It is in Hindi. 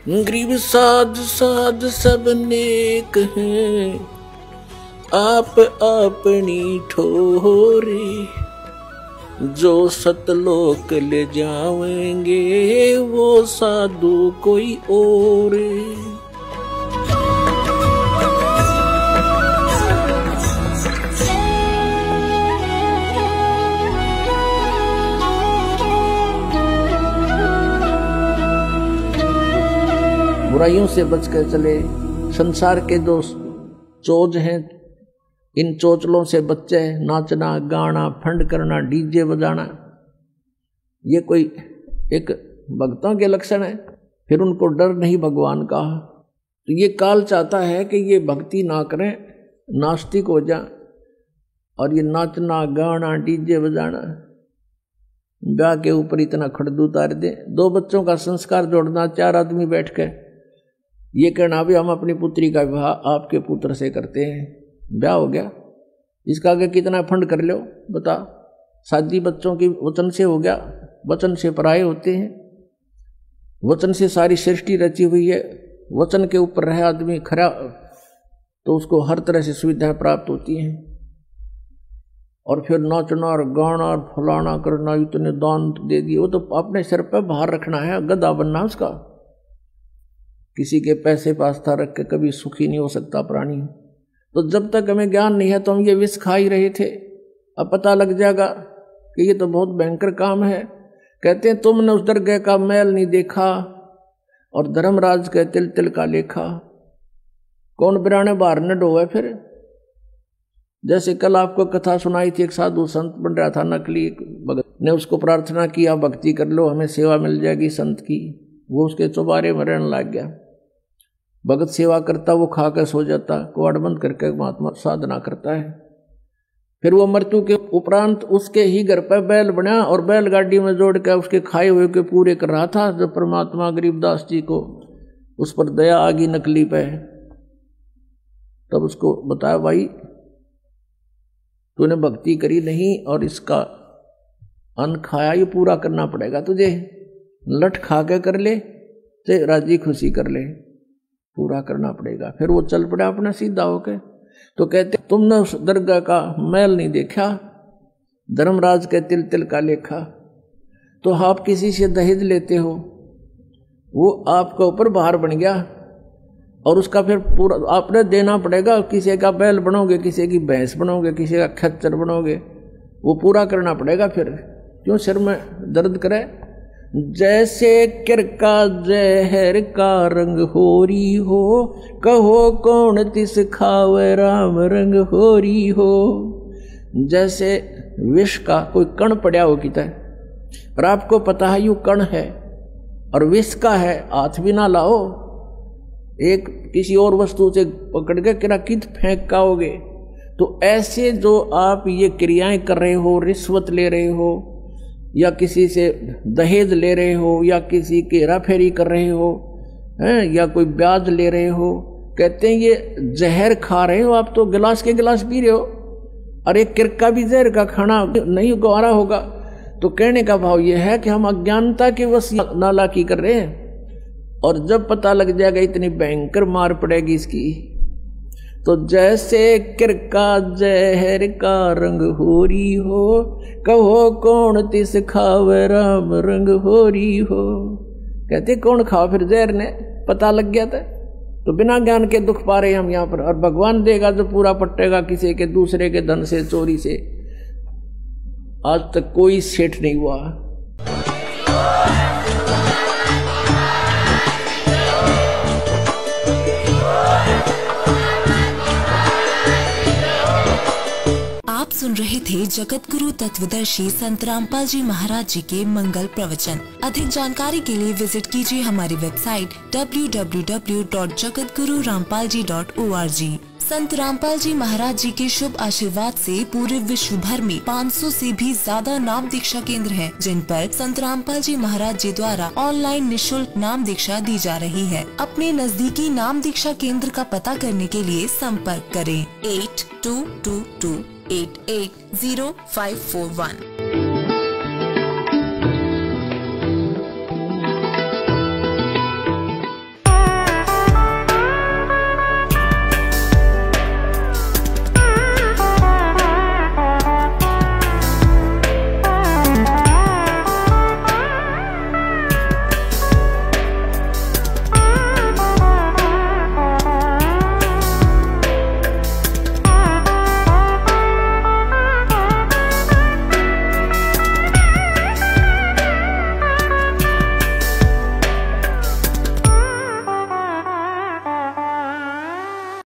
गरीब साध साध सब नेक हैं, आप अपनी ठोरे, जो सतलोक ले जाएंगे वो साधु कोई और। बुराइयों से बचकर चले। संसार के जो चोज हैं, इन चोचलों से बच्चे। नाचना गाना फंड करना डीजे बजाना, ये कोई एक भक्तों के लक्षण है। फिर उनको डर नहीं भगवान का। तो ये काल चाहता है कि ये भक्ति ना करें, नास्तिक हो जाए। और ये नाचना गाना डीजे बजाना, ब्याह के ऊपर इतना खड़दू उतार दे। 2 बच्चों का संस्कार जोड़ना, 4 आदमी बैठ के ये कहना भी हम अपनी पुत्री का विवाह आपके पुत्र से करते हैं, ब्याह हो गया। इसका आगे कितना फंड कर लो बता। शादी बच्चों की वचन से हो गया, वचन से पराये होते हैं। वचन से सारी सृष्टि रची हुई है। वचन के ऊपर रहे आदमी खरा तो उसको हर तरह से सुविधाएं प्राप्त होती हैं। और फिर नाचना और गाना और फलाना करना, इतने दान दे दिए, वो तो अपने सिर पर भार रखना है, गधा बनना उसका। किसी के पैसे पास्ता रख के कभी सुखी नहीं हो सकता प्राणी। तो जब तक हमें ज्ञान नहीं है तो हम ये विष खा ही रहे थे। अब पता लग जाएगा कि ये तो बहुत भयंकर काम है। कहते हैं तुमने उस दरगाह का मैल नहीं देखा और धर्मराज के तिल तिल का लेखा। कौन बिराने बाहर न डोए। फिर जैसे कल आपको कथा सुनाई थी, एक साधु संत बन रहा था नकली, भगत ने उसको प्रार्थना किया भक्ति कर लो हमें सेवा मिल जाएगी संत की। वो उसके चौबारे में रहने लग गया। भगत सेवा करता, वो खा कर सो जाता, कुआड़ बंद करके महात्मा साधना करता है। फिर वो मृत्यु के उपरांत उसके ही घर पर बैल बना और बैलगाड़ी में जोड़ कर उसके खाए हुए के पूरे कर रहा था। जब परमात्मा गरीबदास जी को उस पर दया आ गई नकली पे, तब उसको बताया भाई तूने भक्ति करी नहीं और इसका अन्न खाया, ये पूरा करना पड़ेगा तुझे। लठ खा के कर ले तो राजी खुशी कर ले, पूरा करना पड़ेगा। फिर वो चल पड़ा अपना सीधा होके। तो कहते तुमने उस दरगाह का मैल नहीं देखा, धर्मराज के तिल तिल का लेखा। तो आप किसी से दहेज लेते हो, वो आपके ऊपर भार बन गया और उसका फिर पूरा आपने देना पड़ेगा। किसी का बैल बनोगे, किसी की भैंस बनोगे, किसी का खच्चर बनोगे, वो पूरा करना पड़ेगा। फिर क्यों सिर में दर्द करे। जैसे किरका जहर का रंग होरी हो, कहो कौन तिस खावे राम रंग होरी हो। जैसे विष का कोई कण पड़ा हो किता है, और आपको पता है यू कण है और विष का है, हाथ भी ना लाओ, एक किसी और वस्तु से पकड़ के किरा कित फेंक काओगे। तो ऐसे जो आप ये क्रियाएं कर रहे हो, रिश्वत ले रहे हो या किसी से दहेज ले रहे हो या किसी की हेराफेरी कर रहे हो हैं, या कोई ब्याज ले रहे हो, कहते हैं ये जहर खा रहे हो आप। तो गिलास के गिलास पी रहे हो। अरे किरका भी जहर का खाना नहीं गवारा होगा। तो कहने का भाव ये है कि हम अज्ञानता के वश नालायकी कर रहे हैं। और जब पता लग जाएगा इतनी भयंकर मार पड़ेगी इसकी। तो जैसे किरका जहर का रंग होरी हो, कहो कौन तिस खावे राम रंग होरी हो। कहते कौन खाओ फिर जहर ने, पता लग गया था। तो बिना ज्ञान के दुख पा रहे हम यहाँ पर। और भगवान देगा जो पूरा पट्टेगा किसी के दूसरे के धन से, चोरी से। आज तक कोई सेठ नहीं हुआ। आप सुन रहे थे जगत गुरु तत्वदर्शी संत रामपाल जी महाराज जी के मंगल प्रवचन। अधिक जानकारी के लिए विजिट कीजिए हमारी वेबसाइट www.jagatgururampalji.org। संत रामपाल जी महाराज जी के शुभ आशीर्वाद से पूरे विश्व भर में 500 से भी ज्यादा नाम दीक्षा केंद्र हैं, जिन पर संत रामपाल जी महाराज जी द्वारा ऑनलाइन निशुल्क नाम दीक्षा दी जा रही है। अपने नजदीकी नाम दीक्षा केंद्र का पता करने के लिए संपर्क करें 8222880541।